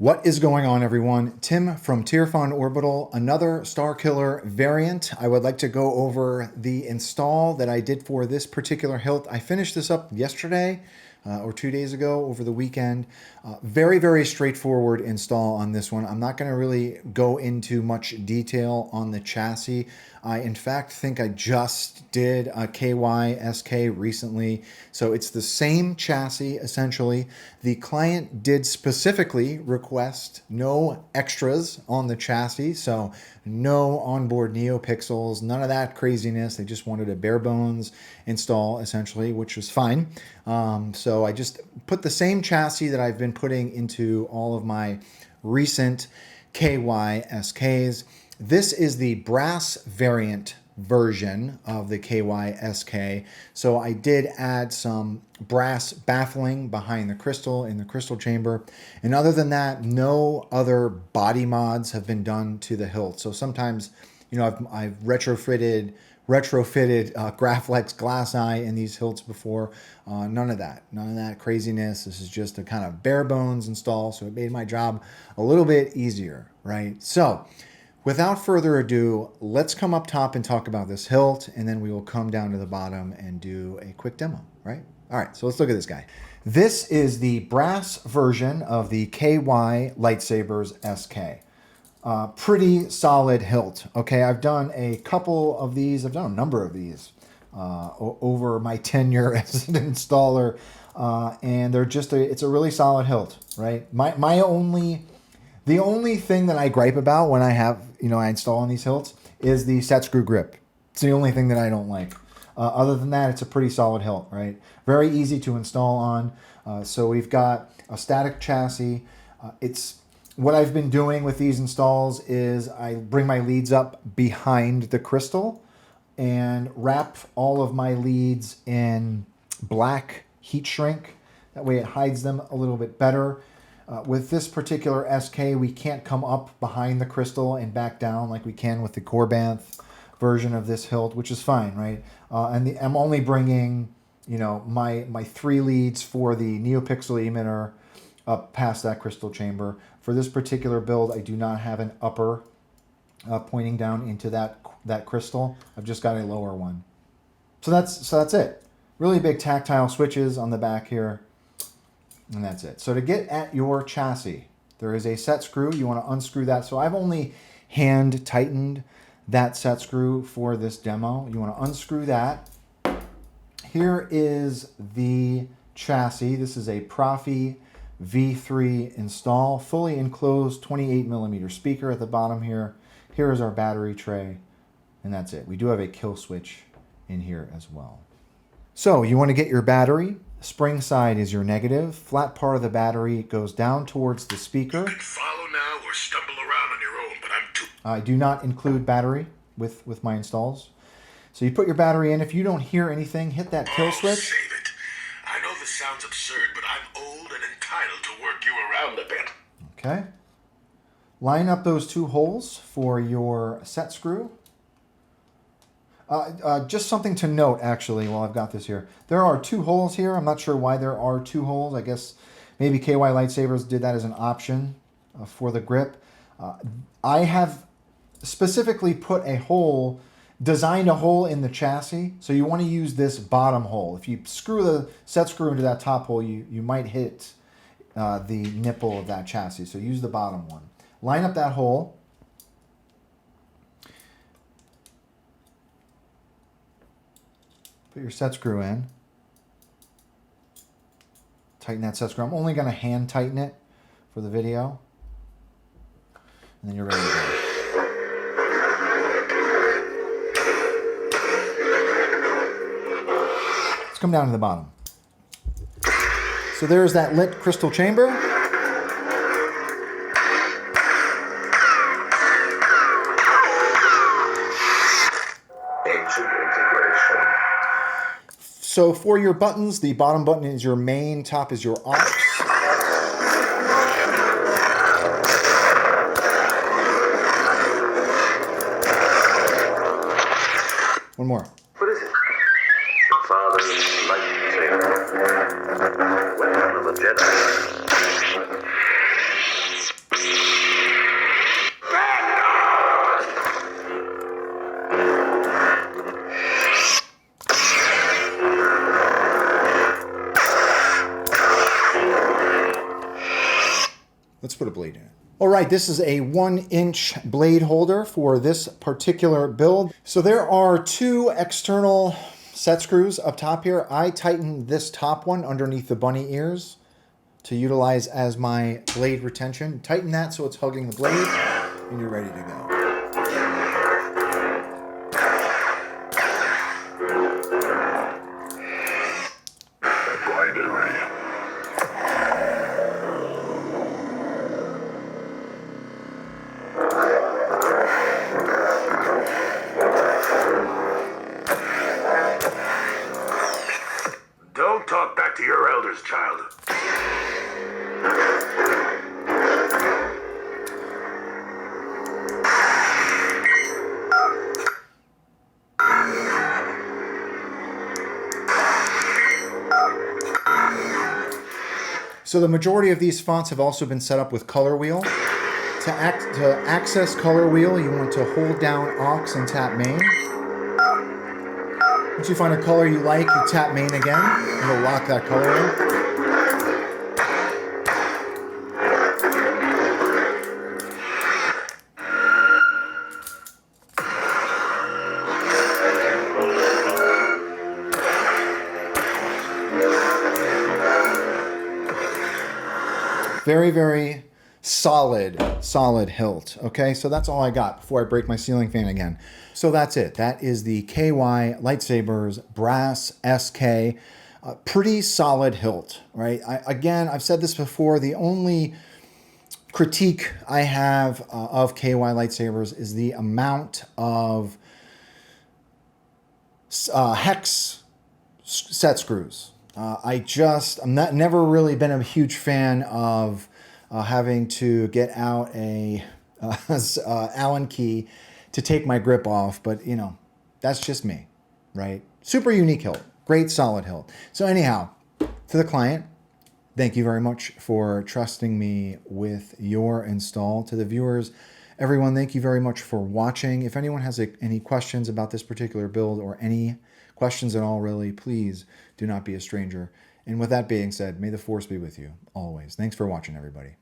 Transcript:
What is going on, everyone? Tim from Tierfun Orbital, another Star Killer variant. I would like to go over the install that I did for this particular hilt. I finished this up yesterday or 2 days ago over the weekend. Very, very straightforward install on this one. I'm not going to really go into much detail on the chassis. I, in fact, think I just did a KY SK recently. So it's the same chassis, essentially. The client did specifically request no extras on the chassis. So no onboard NeoPixels, none of that craziness. They just wanted a bare bones install, essentially, which was fine. So I just put the same chassis that I've been putting into all of my recent KY SKs. This is the brass variant version of the KY SK. So I did add some brass baffling behind the crystal in the crystal chamber. And other than that, no other body mods have been done to the hilt. So sometimes, you know, I've retrofitted Graflex glass eye in these hilts before. None of that craziness. This is just a kind of bare bones install. So it made my job a little bit easier, right? So without further ado, let's come up top and talk about this hilt, and then we will come down to the bottom and do a quick demo, right? All right, so let's look at this guy. This is the brass version of the KY Lightsabers SK. Pretty solid hilt. Okay, I've done a couple of these. I've done a number of these over my tenure as an installer, and they're just it's a really solid hilt, right? The only thing that I gripe about when I install on these hilts is the set screw grip. It's the only thing that I don't like. Other than that, it's a pretty solid hilt, right? Very easy to install on. So we've got a static chassis. What I've been doing with these installs is I bring my leads up behind the crystal and wrap all of my leads in black heat shrink. That way it hides them a little bit better. With this particular SK, we can't come up behind the crystal and back down like we can with the Corbanth version of this hilt, which is fine, right? I'm only bringing, you know, my 3 leads for the NeoPixel emitter up past that crystal chamber. For this particular build, I do not have an upper pointing down into that crystal. I've just got a lower one. So that's it. Really big tactile switches on the back here. And that's it. So to get at your chassis, there is a set screw. You want to unscrew that. So I've only hand tightened that set screw for this demo. You want to unscrew that. Here is the chassis. This is a Proffie V3 install, fully enclosed 28mm speaker at the bottom here. Here is our battery tray, and that's it. We do have a kill switch in here as well. So you want to get your battery. Spring side is your negative. Flat part of the battery goes down towards the speaker. You can follow now or stumble around on your own, but I'm too... I do not include battery with my installs. So you put your battery in. If you don't hear anything, hit that kill switch. Save it. I know this sounds absurd, but I'm old and entitled to work you around a bit. Okay. Line up those 2 holes for your set screw. Just something to note, actually, while I've got this here. There are 2 holes here. I'm not sure why there are 2 holes. I guess maybe KY Lightsabers did that as an option for the grip. I have specifically designed a hole in the chassis, so you want to use this bottom hole. If you screw the set screw into that top hole, you might hit the nipple of that chassis. So use the bottom one. Line up that hole. Put your set screw in. Tighten that set screw. I'm only going to hand tighten it for the video. And then you're ready to go. Let's come down to the bottom. So there's that lit crystal chamber. So for your buttons, the bottom button is your main, top is your aux. One more. What is it? Father's lightsaber. Weapon of a Jedi. All right, this is a 1-inch blade holder for this particular build. So there are 2 external set screws up top here. I tightened this top one underneath the bunny ears to utilize as my blade retention. Tighten that so it's hugging the blade, and you're ready to go. Don't talk back to your elders, child. So the majority of these fonts have also been set up with color wheel. To access color wheel, you want to hold down aux and tap main. Once you find a color you like, you tap main again, and it'll lock that color in. Very, very solid hilt. Okay, so that's all I got before I break my ceiling fan again. So that's it. That is the KY Lightsabers Brass SK. Pretty solid hilt, right? I've said this before. The only critique I have of KY Lightsabers is the amount of hex set screws. Never really been a huge fan of having to get out a Allen key to take my grip off, but you know, that's just me, right? Super unique hilt, great solid hilt. So anyhow, to the client, thank you very much for trusting me with your install. To the viewers, everyone, thank you very much for watching. If anyone has any questions about this particular build or any questions at all, really, please do not be a stranger. And with that being said, may the force be with you always. Thanks for watching, everybody.